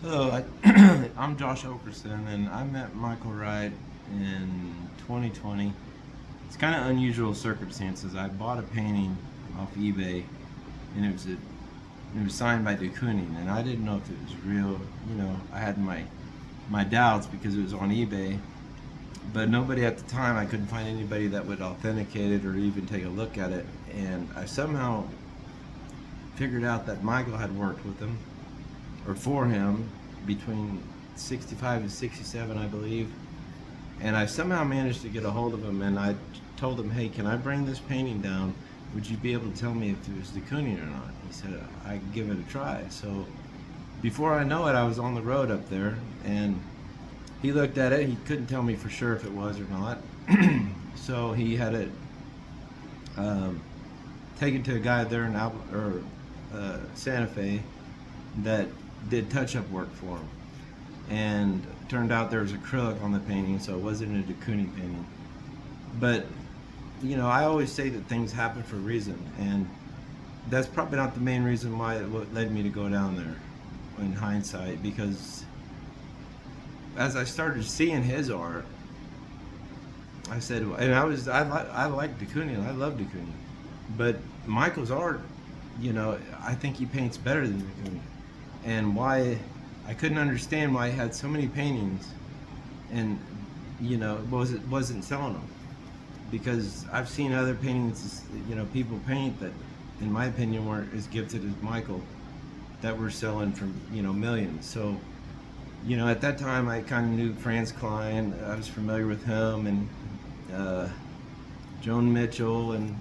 Hello, I'm Josh Okerson, and I met Michael Wright in 2020. It's kind of unusual circumstances. I bought a painting off eBay, and it was signed by de Kooning, and I didn't know if it was real. I had my doubts because it was on eBay, but nobody at the time. I couldn't find anybody that would authenticate it or even take a look at it, and I somehow figured out that Michael had worked with him or for him between 65 and 67, I believe. And I somehow managed to get a hold of him, and I told him, "Hey, can I bring this painting down? Would you be able to tell me if it was de Kooning or not?" He said, "I can give it a try." So before I know it, I was on the road up there, and he looked at it. He couldn't tell me for sure if it was or not. So he had it um, taken to a guy there in Santa Fe that did touch-up work for him, and it turned out there was acrylic on the painting, so it wasn't a de Kooning painting. But I always say that things happen for a reason, and that's probably not the main reason why what led me to go down there in hindsight, because as I started seeing his art, I said, and I like de Kooning, I love de Kooning, but Michael's art, I think he paints better than de Kooning. And why I couldn't understand why he had so many paintings and wasn't selling them, because I've seen other paintings, people paint that in my opinion weren't as gifted as Michael, that were selling for millions. So at that time I kind of knew Franz Klein. I was familiar with him, and Joan Mitchell, and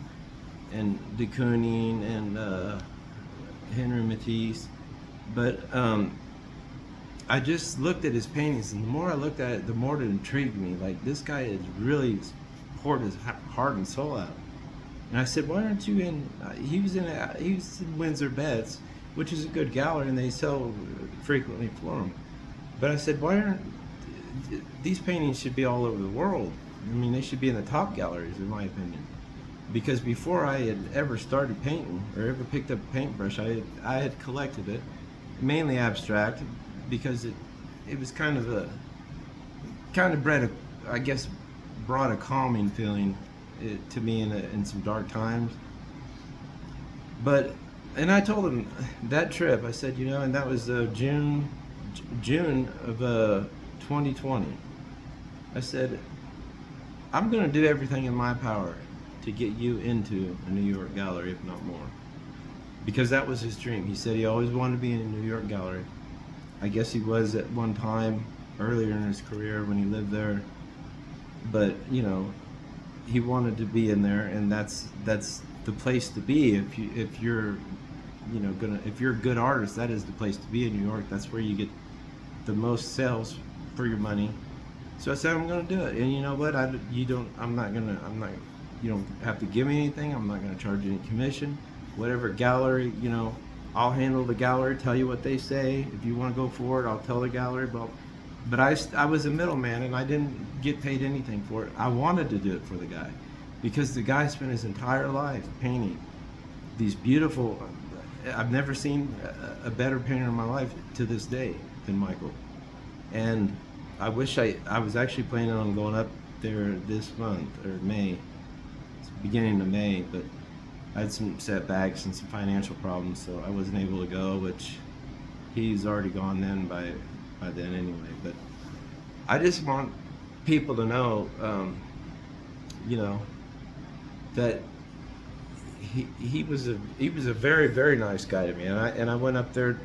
de Kooning, and Henry Matisse. But I just looked at his paintings, and the more I looked at it, the more it intrigued me. Like, this guy has really poured his heart and soul out. And I said, "Why aren't you in?" He was in Windsor Betts, which is a good gallery, and they sell frequently for him. But I said, "Why aren't these paintings should be all over the world? I mean, they should be in the top galleries, in my opinion." Because before I had ever started painting or ever picked up a paintbrush, I had collected it, mainly abstract, because it was kind of I guess brought a calming feeling to me in some dark times. But and I told him that trip, I said, and that was June of 2020. I said, "I'm going to do everything in my power to get you into a New York gallery, if not more." Because that was his dream. He said he always wanted to be in a New York gallery. I guess he was at one time earlier in his career when he lived there. But, he wanted to be in there, and that's the place to be. If you're if you're a good artist, that is the place to be in New York. That's where you get the most sales for your money. So I said, "I'm going to do it." And you know what? You don't have to give me anything. I'm not going to charge any commission. Whatever gallery, I'll handle the gallery, tell you what they say. If you want to go for it, I'll tell the gallery. But I was a middleman, and I didn't get paid anything for it. I wanted to do it for the guy, because the guy spent his entire life painting these beautiful. I've never seen a better painter in my life to this day than Michael. And I wish I was actually planning on going up there this month, or May. It's beginning of May, but I had some setbacks and some financial problems, so I wasn't able to go, which he's already gone then by then anyway. But I just want people to know, that he was a very, very nice guy to me, and I went up there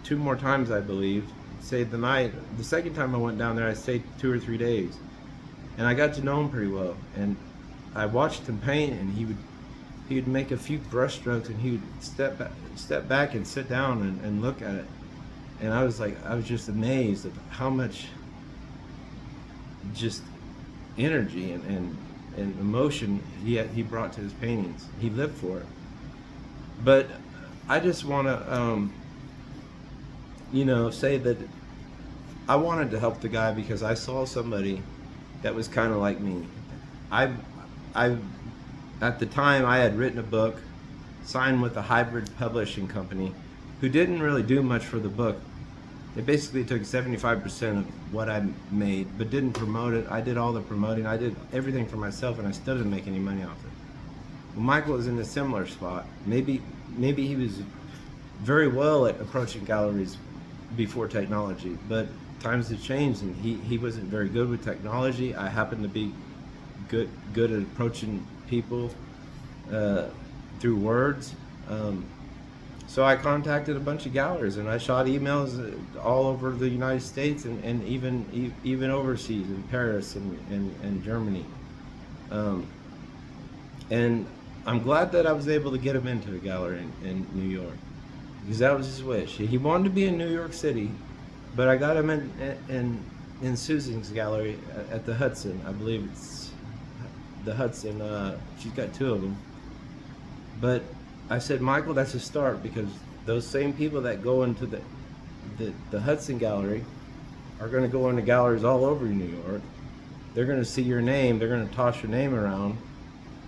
two more times, I believe. Stayed the night. The second time I went down there, I stayed 2 or 3 days, and I got to know him pretty well. And I watched him paint, and he would make a few brush strokes, and he would step back and sit down and look at it. And I was just amazed at how much just energy and emotion he brought to his paintings. He lived for it. But I just want to say that I wanted to help the guy, because I saw somebody that was kind of like me. I At the time, I had written a book, signed with a hybrid publishing company, who didn't really do much for the book. They basically took 75% of what I made, but didn't promote it. I did all the promoting. I did everything for myself, and I still didn't make any money off it. Well, Michael was in a similar spot. Maybe he was very well at approaching galleries before technology, but times have changed, and he wasn't very good with technology. I happened to be good at approaching people through words. So I contacted a bunch of galleries, and I shot emails all over the United States, and even overseas in Paris and Germany. And I'm glad that I was able to get him into a gallery in New York, because that was his wish. He wanted to be in New York City, but I got him in Susan's gallery at the Hudson. I believe it's the Hudson. She's got two of them. But I said, Michael, that's a start, because those same people that go into the Hudson gallery are going to go into galleries all over New York. They're going to see your name. They're going to toss your name around.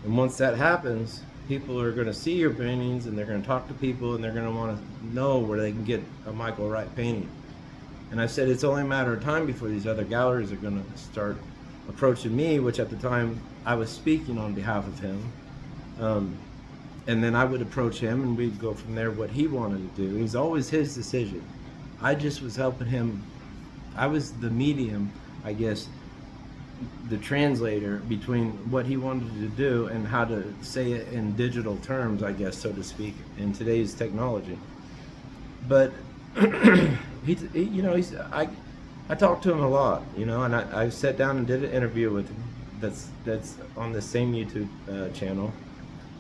And once that happens, people are going to see your paintings, and they're going to talk to people, and they're going to want to know where they can get a Michael Wright painting. And I said, it's only a matter of time before these other galleries are going to start approaching me, which at the time I was speaking on behalf of him. And then I would approach him, and we'd go from there what he wanted to do. It was always his decision. I just was helping him. I was the medium, I guess, the translator between what he wanted to do and how to say it in digital terms, I guess, so to speak, in today's technology. But I talked to him a lot, and I sat down and did an interview with him. That's on the same YouTube channel.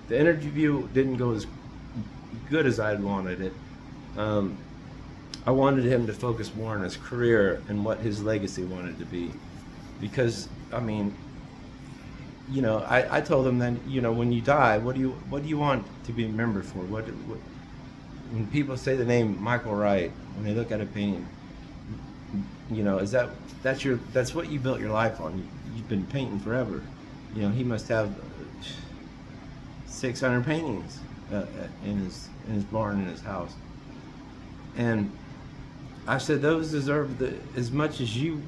The interview didn't go as good as I'd wanted it. I wanted him to focus more on his career and what his legacy wanted to be, because I told him that, when you die, what do you want to be remembered for? What when people say the name Michael Wright, when they look at a painting, that's what you built your life on. You've been painting forever. He must have 600 paintings in his barn, in his house. And I said, those deserve as much as you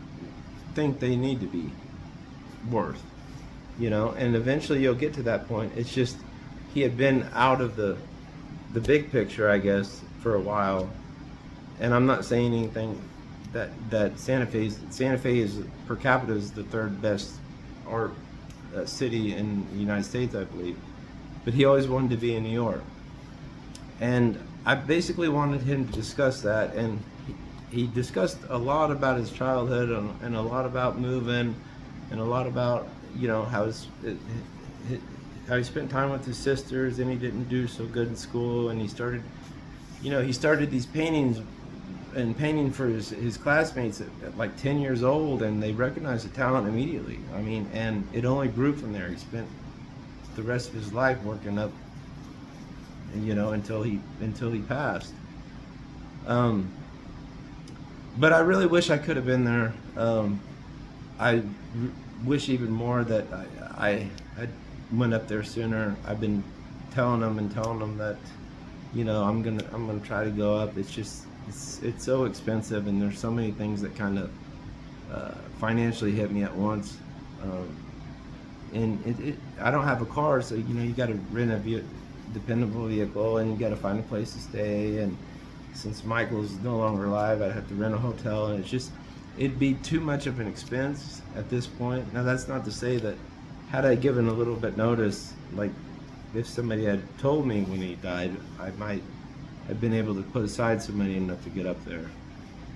think they need to be worth, and eventually you'll get to that point. It's just, he had been out of the big picture, I guess, for a while. And I'm not saying anything that Santa Fe is per capita is the third best art city in the United States, I believe. But he always wanted to be in New York. And I basically wanted him to discuss that, and he discussed a lot about his childhood, and a lot about moving, and a lot about, how he spent time with his sisters, and he didn't do so good in school, and he started these paintings and painting for his classmates at like 10 years old, and they recognized the talent immediately. And it only grew from there. He spent the rest of his life working up, until he passed. But I really wish I could have been there. I wish even more that I went up there sooner. I've been telling them that, I'm gonna try to go up. It's just it's so expensive, and there's so many things that kind of financially hit me at once. And I don't have a car, so you got to rent a dependable vehicle, and you got to find a place to stay. And since Michael's no longer alive, I'd have to rent a hotel, and it'd be too much of an expense at this point. Now, that's not to say that had I given a little bit notice, like if somebody had told me when he died, I might have been able to put aside some money enough to get up there.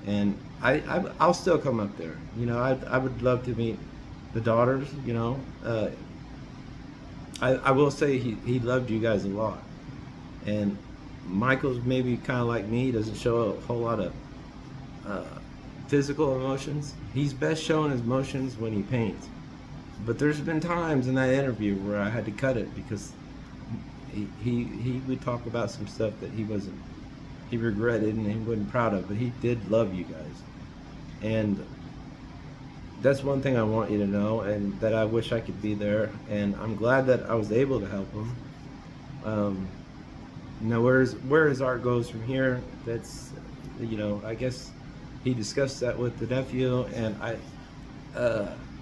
And I'll still come up there. I would love to meet the daughters. I will say he loved you guys a lot. And Michael's maybe kind of like me. He doesn't show a whole lot of physical emotions. He's best showing his emotions when he paints. But there's been times in that interview where I had to cut it, because he would talk about some stuff that he regretted and he wasn't proud of, but he did love you guys. And that's one thing I want you to know, and that I wish I could be there, and I'm glad that I was able to help him. Now where his art goes from here, that's, I guess he discussed that with the nephew, and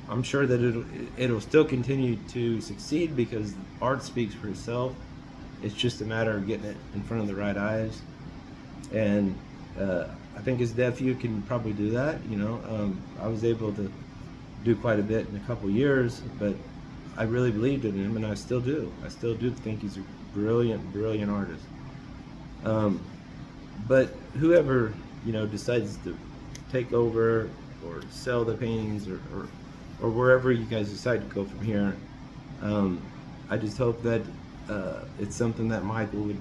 I'm sure that it'll still continue to succeed because art speaks for itself. It's just a matter of getting it in front of the right eyes, and I think his nephew can probably do that. I was able to do quite a bit in a couple years, but I really believed in him, and I still do. I still do think he's a brilliant artist. But whoever decides to take over or sell the paintings, or wherever you guys decide to go from here, I just hope that it's something that Michael would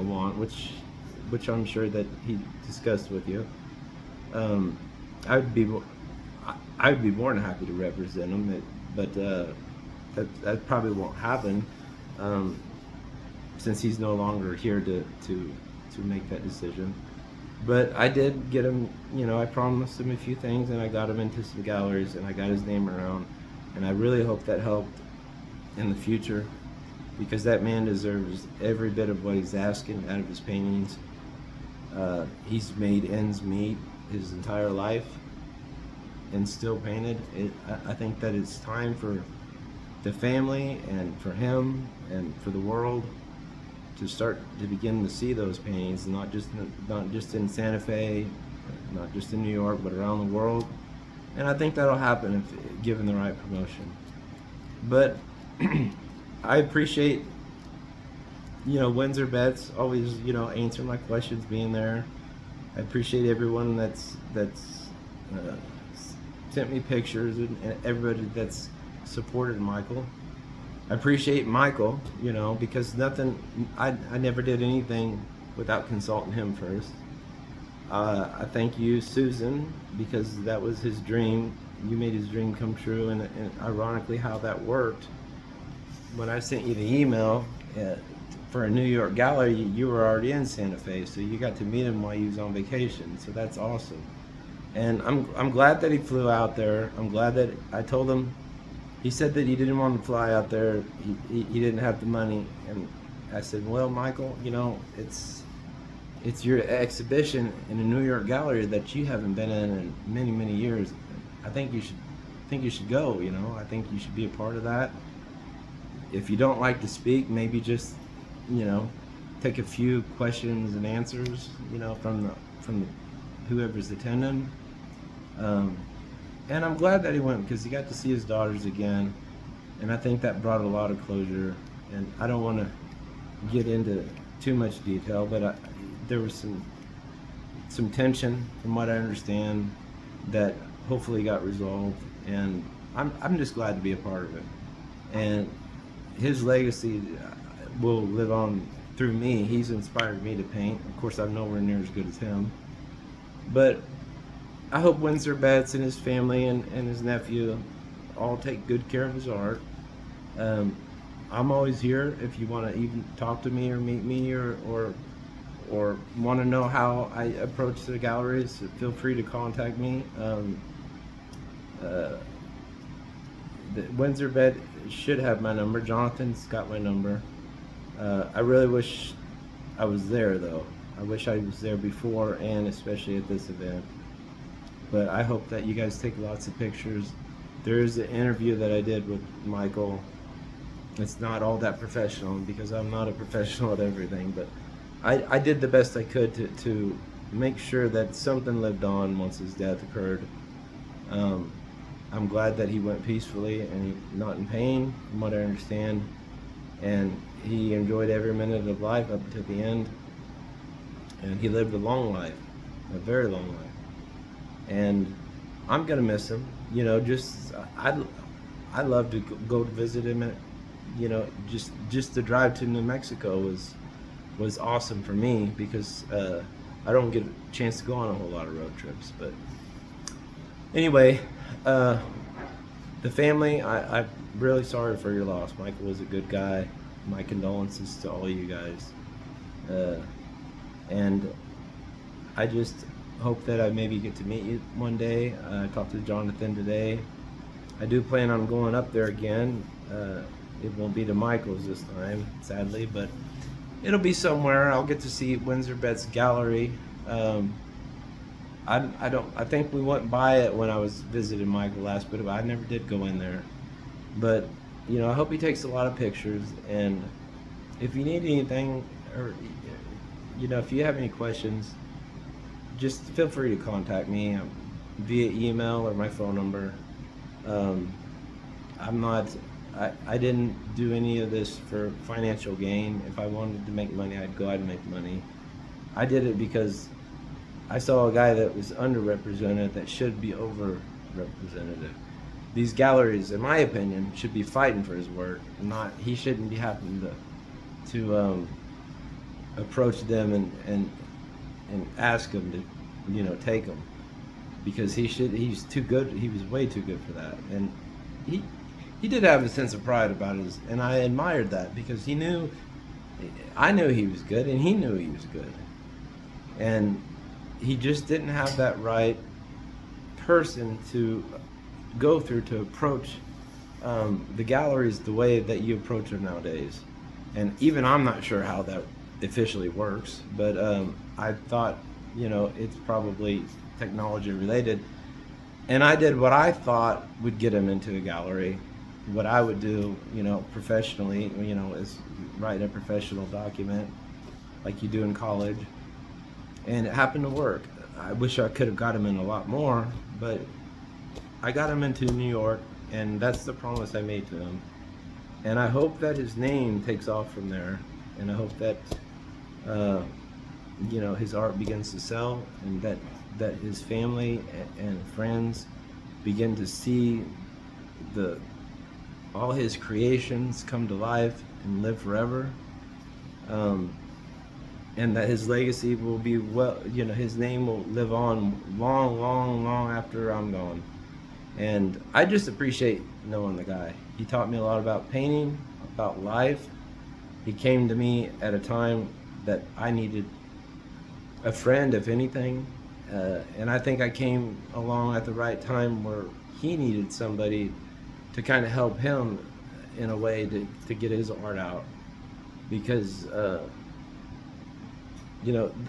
want, which I'm sure that he discussed with you. I'd be more than happy to represent him, but that probably won't happen, since he's no longer here to make that decision. But I did get him, I promised him a few things, and I got him into some galleries, and I got his name around, and I really hope that helped in the future, because that man deserves every bit of what he's asking out of his paintings. He's made ends meet his entire life and still painted. I think that it's time for the family and for him and for the world to start to begin to see those paintings, not just in Santa Fe, not just in New York, but around the world. And I think that'll happen if given the right promotion. But I appreciate Windsor Betts always answering my questions, being there. I appreciate everyone that's sent me pictures, and everybody that's supported Michael. I appreciate Michael, because I never did anything without consulting him first. I thank you, Susan, because that was his dream. You made his dream come true, and ironically how that worked. When I sent you the email for a New York gallery, you were already in Santa Fe, so you got to meet him while he was on vacation, so that's awesome. And I'm glad that he flew out there. I'm glad that I told him. He said that he didn't want to fly out there. He didn't have the money, and I said, well, Michael, it's your exhibition in a New York gallery that you haven't been in many years. I think you should go. I think you should be a part of that. If you don't like to speak, maybe just take a few questions and answers from whoever's attending. And I'm glad that he went, because he got to see his daughters again, and I think that brought a lot of closure. And I don't want to get into too much detail, but there was some tension, from what I understand, that hopefully got resolved, and I'm just glad to be a part of it. And his legacy will live on through me. He's inspired me to paint. Of course, I'm nowhere near as good as him, but I hope Windsor Betts and his family and his nephew all take good care of his art. I'm always here if you want to even talk to me or meet me, or want to know how I approach the galleries. Feel free to contact me. The Windsor Betts should have my number. Jonathan's got my number. I really wish I was there, though. I wish I was there before, and especially at this event. But I hope that you guys take lots of pictures. There is an interview that I did with Michael. It's not all that professional, because I'm not a professional at everything, but I did the best I could to make sure that something lived on once his death occurred. I'm glad that he went peacefully and not in pain, from what I understand, and he enjoyed every minute of life up to the end, and he lived a long life, a very long life. And I'm gonna miss him. I love to go to visit him. Just the drive to New Mexico was awesome for me, because I don't get a chance to go on a whole lot of road trips. But anyway, the family, I'm really sorry for your loss. Michael was a good guy. My condolences to all you guys. And I just hope that I maybe get to meet you one day. I talked to Jonathan today. I do plan on going up there again. It won't be to Michael's this time, sadly, but it'll be somewhere. I'll get to see Windsor Betts Gallery. I think we went by it when I was visiting Michael last, but I never did go in there. But I hope he takes a lot of pictures. And if you need anything, or if you have any questions, just feel free to contact me via email or my phone number. Um, I'm not. I didn't do any of this for financial gain. If I wanted to make money, I'd go out and make money. I did it because I saw a guy that was underrepresented that should be overrepresented. These galleries, in my opinion, should be fighting for his work. Not he shouldn't be having to approach them and ask them to take them, because he's too good. He was way too good for that, and he did have a sense of pride about his, and I admired that, because I knew he was good, and he knew he was good, and he just didn't have that right person to go through to approach the galleries the way that you approach them nowadays. And even I'm not sure how that officially works, but I thought it's probably technology related, and I did what I thought would get him into a gallery. What I would do, professionally, is write a professional document like you do in college, and it happened to work. I wish I could have got him in a lot more, but I got him into New York, and that's the promise I made to him. And I hope that his name takes off from there, and I hope that his art begins to sell, and that his family and friends begin to see all his creations come to life and live forever, and that his legacy will be his name will live on long, long, long after I'm gone. And I just appreciate knowing the guy. He taught me a lot about painting, about life. He came to me at a time that I needed a friend, if anything, and I think I came along at the right time where he needed somebody to kind of help him in a way to get his art out, because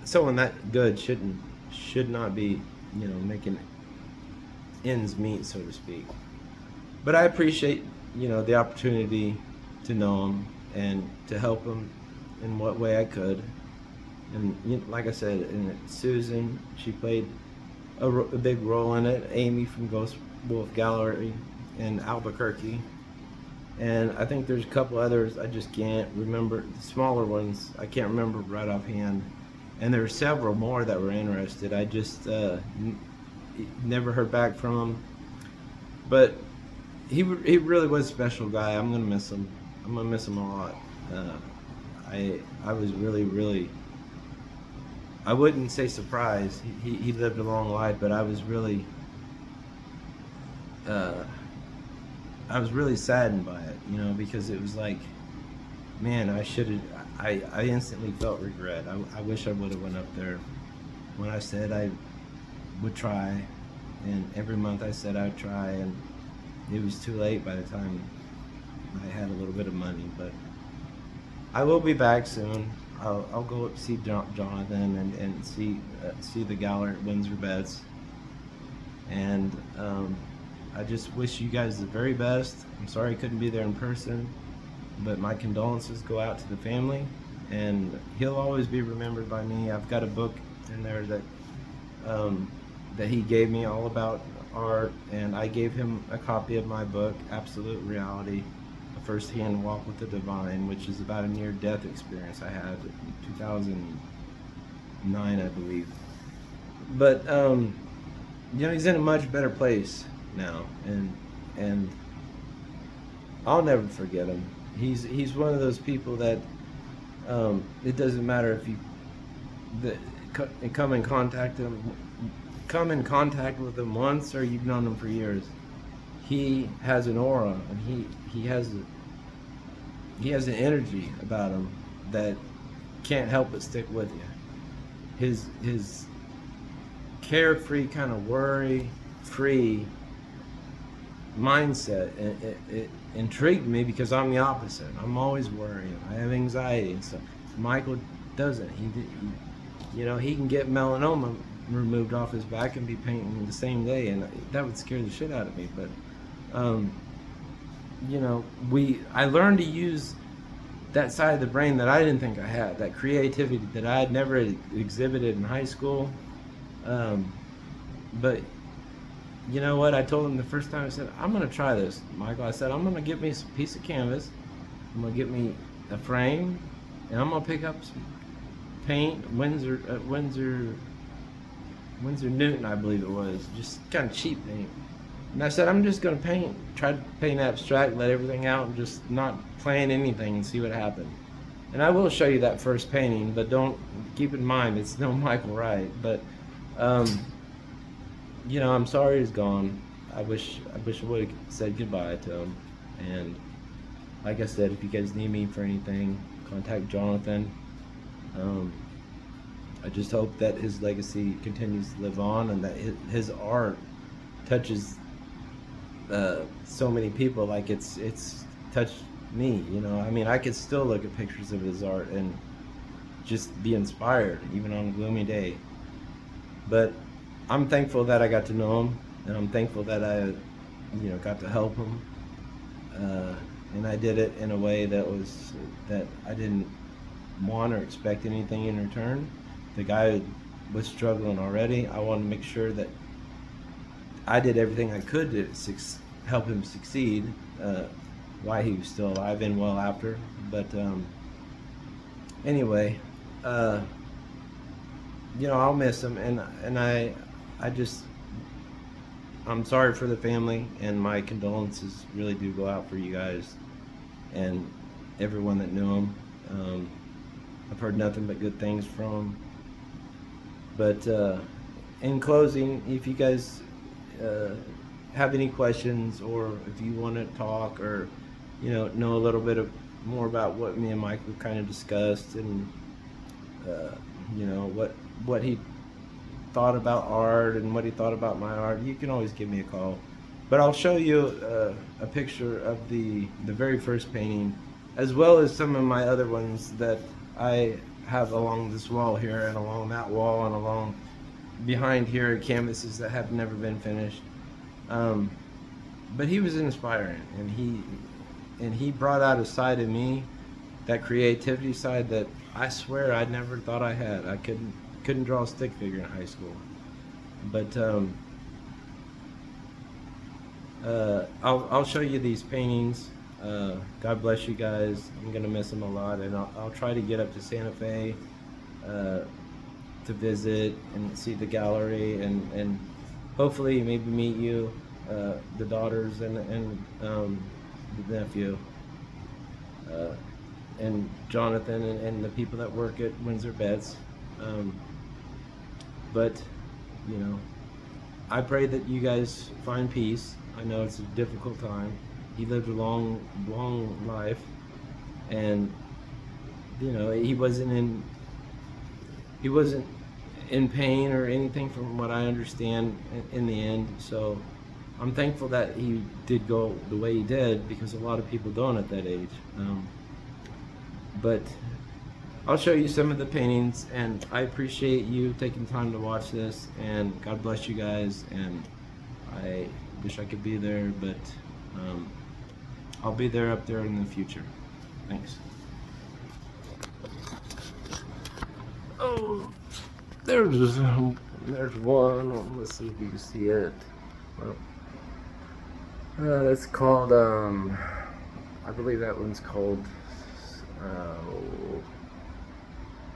someone that good should not be making ends meet, so to speak. But I appreciate the opportunity to know him and to help him in what way I could. And like I said, and Susan, she played a big role in it. Amy from Ghost Wolf Gallery in Albuquerque, and I think there's a couple others I just can't remember. The smaller ones I can't remember right offhand, and there were several more that were interested. I just never heard back from him, but he really was a special guy. I'm gonna miss him. I'm gonna miss him a lot. I was really, I wouldn't say surprised. He lived a long life, but I was really saddened by it, because it was like, man, I instantly felt regret. I wish I would have went up there when I said I would try, and every month I said I'd try, and it was too late by the time I had a little bit of money. But I will be back soon. I'll go up see Jonathan and see the gallery at Windsor Beds, and I just wish you guys the very best. I'm sorry I couldn't be there in person, but my condolences go out to the family, and he'll always be remembered by me. I've got a book in there that he gave me all about art, and I gave him a copy of my book, Absolute Reality, A First-Hand Walk with the Divine, which is about a near-death experience I had in 2009, I believe. But he's in a much better place now, and I'll never forget him. He's one of those people that it doesn't matter if you come in contact with him once or you've known him for years. He has an aura, and he has an energy about him that can't help but stick with you. His carefree, kind of worry-free mindset, it intrigued me, because I'm the opposite. I'm always worrying. I have anxiety and stuff. Michael doesn't. He can get melanoma removed off his back and be painting the same day, and that would scare the shit out of me. But you know, I learned to use that side of the brain that I didn't think I had, that creativity that I had never exhibited in high school. But you know what? I told him the first time, I said, I'm going to try this, Michael. I said, I'm going to get me a piece of canvas. I'm going to get me a frame, and I'm going to pick up some paint, Winsor Newton, I believe it was, just kind of cheap paint. And I said, I'm just going to try to paint abstract, let everything out, and just not plan anything and see what happened. And I will show you that first painting, but keep in mind, it's no Michael Wright. But, you know, I'm sorry he's gone. I wish I would have said goodbye to him. And like I said, if you guys need me for anything, contact Jonathan. I just hope that his legacy continues to live on, and that his art touches so many people like it's touched me. You know, I mean, I could still look at pictures of his art and just be inspired, even on a gloomy day. But I'm thankful that I got to know him, and I'm thankful that I, you know, got to help him. And I did it in a way that I didn't want or expect anything in return. The guy was struggling already. I wanted to make sure that I did everything I could to help him succeed, while he was still alive and well after. But anyway, you know, I'll miss him, and I'm sorry for the family, and my condolences really do go out for you guys and everyone that knew him. I've heard nothing but good things from him. But in closing, if you guys have any questions, or if you want to talk, or you know a little bit more about what me and Michael kind of discussed, and you know what he thought about art and what he thought about my art, you can always give me a call. But I'll show you a picture of the very first painting, as well as some of my other ones that I have along this wall here, and along that wall, and along behind here, canvases that have never been finished. But he was inspiring, and he brought out a side of me, that creativity side that I swear I never thought I had. I couldn't draw a stick figure in high school. But I'll show you these paintings. God bless you guys. I'm gonna miss them a lot, and I'll try to get up to Santa Fe to visit and see the gallery, and hopefully maybe meet you, the daughters and the nephew, and Jonathan, and the people that work at Windsor Beds. But you know, I pray that you guys find peace. I know it's a difficult time. He lived a long life, and you know, he wasn't in pain or anything, from what I understand, in the end. So I'm thankful that he did go the way he did, because a lot of people don't at that age. But I'll show you some of the paintings, and I appreciate you taking time to watch this, and God bless you guys. And I wish I could be there, but I'll be there up there in the future. Thanks. Oh, there's one. Let's see if you can see it. Well, it's called, I believe that one's called,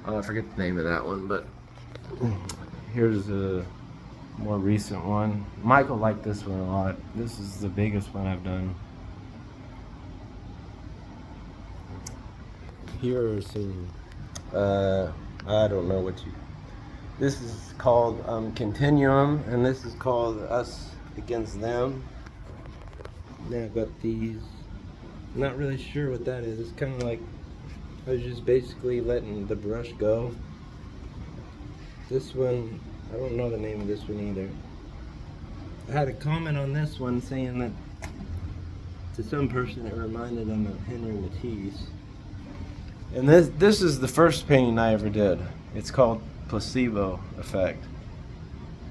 I forget the name of that one, but here's a more recent one. Michael liked this one a lot. This is the biggest one I've done. Here are some, I don't know what this is called, Continuum, and this is called Us Against Them. Then I've got these, I'm not really sure what that is. It's kind of like, I was just basically letting the brush go. This one, I don't know the name of this one either. I had a comment on this one saying that to some person it reminded them of Henry Matisse. And this is the first painting I ever did. It's called Placebo Effect.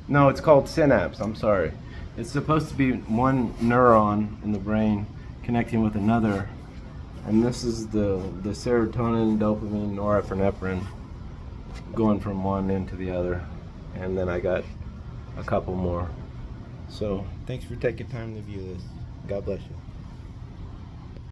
No, it's called synapse. I'm sorry. It's supposed to be one neuron in the brain connecting with another, and this is the serotonin, dopamine, norepinephrine going from one end to the other, and then I got a couple more. So thanks for taking time to view this. God bless you.